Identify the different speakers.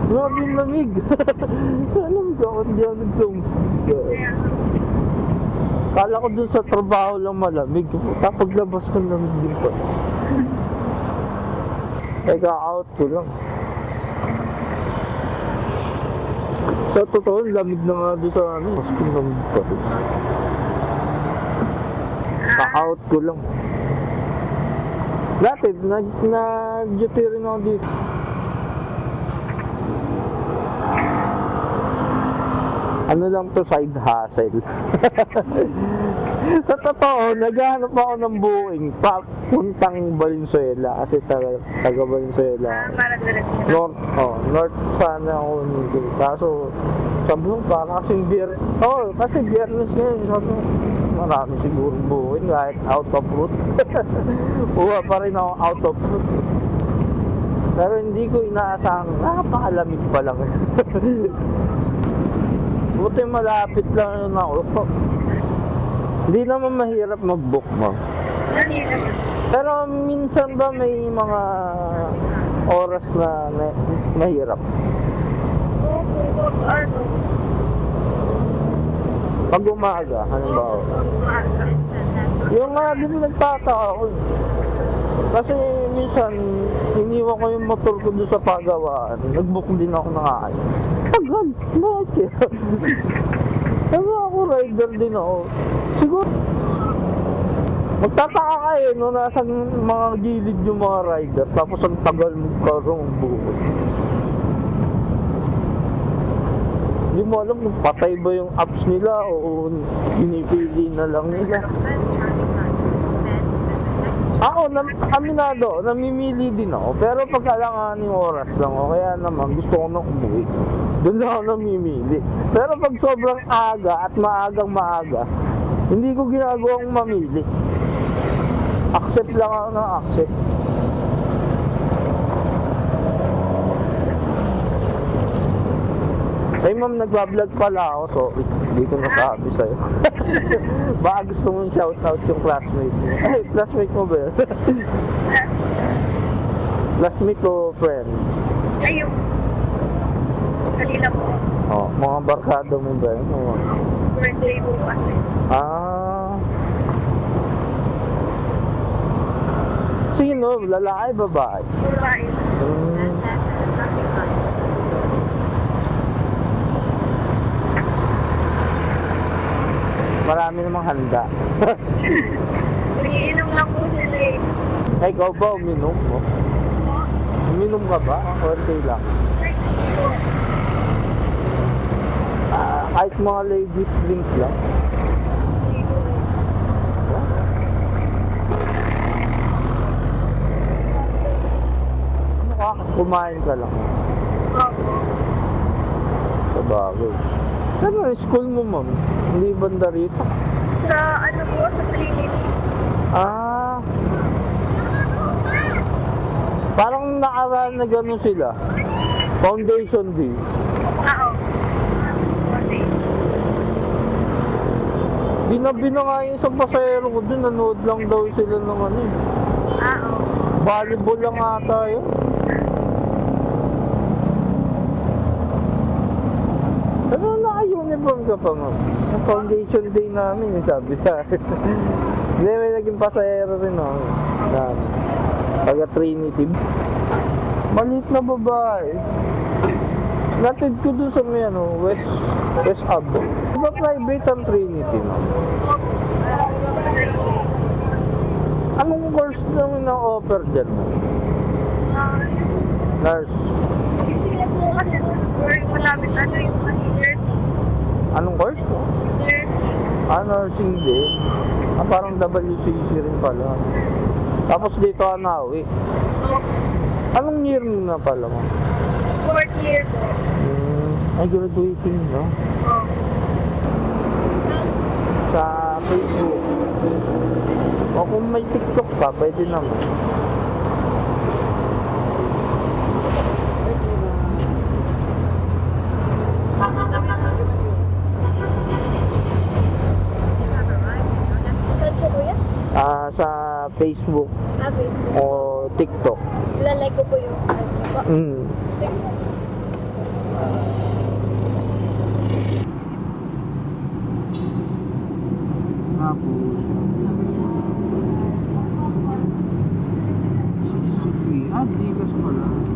Speaker 1: Grabe yung lamig. Alam ko ako, hindi ako nag-long sleeve. Kala ko dun sa trabaho lang malamig. Tapos labas ko lamig din pa. Ka-out ko lang. Sa totoo, lamig na nga doon sa ano. Mas lamig pa rin. Ka-out ko lang. Dati, nag-duty rin ako dito. Ano lang to, side hustle. Sa totoo, naghahanap ako ng buking papuntang Valenzuela kasi taga Valenzuela. North sana ako nito. Kaso sabi mo para kasing kasi biyernes ngayon. Sabi mo, marami siguro buking kahit out of route. Uwa pa rin ako out of route. Pero hindi ko inaasahang napakalamig pa lang. Buti malapit lang yun ako. Hindi naman mahirap mag-book mo. Pero minsan ba may mga oras na mahirap? Pag umaga, ano ba? Yung mga din nagtataka ako. Kasi minsan, iniwan ko yung motor ko doon sa pagawaan. Nag-book din ako ng ayos. Tagal, bakit? Sabi ako, rider din ako. Siguro, magtataka kayo, no? Nasa mga gilid yung mga rider. Tapos ang tagal magkaroon ng buhay. Hindi mo alam kung patay ba yung apps nila o pinipili na lang nila. Ako, aminado, namimili din ako. Pero pagkalangan ng oras lang ako, kaya naman gusto ko nang umuwi. Doon lang ako namimili. Pero pag sobrang aga at maagang maaga, hindi ko ginagawang mamili. Accept lang ako ng accept. Ay ma'am, nagbablog pala ako, sorry. Hindi ko nasabi sa'yo. Baka gusto mong shoutout yung classmate mo. Ay, classmate mo ba yun? Classmate o friends?
Speaker 2: Ayun. Kanila po.
Speaker 1: Oh, mga barkada mo ba yun?
Speaker 2: Birthday po kasi.
Speaker 1: Sino? Lalaki, babae?
Speaker 2: Babae.
Speaker 1: Marami namang handa.
Speaker 2: Iinom lang po sila eh.
Speaker 1: Ay, ikaw ba uminom mo? Uminom ka ba? Konti lang. Kahit mga ladies drink lang. Ano ka? Kumain ka lang. Sa bagay. Ano yung school mo, ma'am? Hindi banda rito?
Speaker 2: Sa ano po, sa Trinity.
Speaker 1: Parang nakaraan na gano'n sila. Foundation Day.
Speaker 2: Oo. Okay.
Speaker 1: Binabi na nga yung isang pasahero ko dun. Nanood lang daw sila ng ano eh.
Speaker 2: Oo.
Speaker 1: Volleyball lang ata yun. Pero naka-uniform ka pa, ma'am. Yung foundation day namin, sabi sa akin. Hindi, may naging pasahero rin ako. Taga Trinity. Maliit na babae. Natid ko dun sa may West Hub. Diba private ang Trinity, ma'am? Anong course naman na-offer dyan, ma'am? Nurse.
Speaker 2: Sila po kasi work malapit ano yung nursing.
Speaker 1: Anong course po?
Speaker 2: Nursing.
Speaker 1: Nursing din. Parang WCC rin pala. Tapos dito Anawi. Anong year mo na pala, ma'am?
Speaker 2: 4th year po.
Speaker 1: Ay, graduating, no? Sa Facebook. O kung may TikTok pa, pwede naman.
Speaker 2: Saan po kuya?
Speaker 1: Sa Facebook
Speaker 2: Facebook.
Speaker 1: o TikTok.
Speaker 2: Ilalike ko po yung
Speaker 1: Mm.
Speaker 2: Sige.
Speaker 1: Tapos, 63. Gigas pala.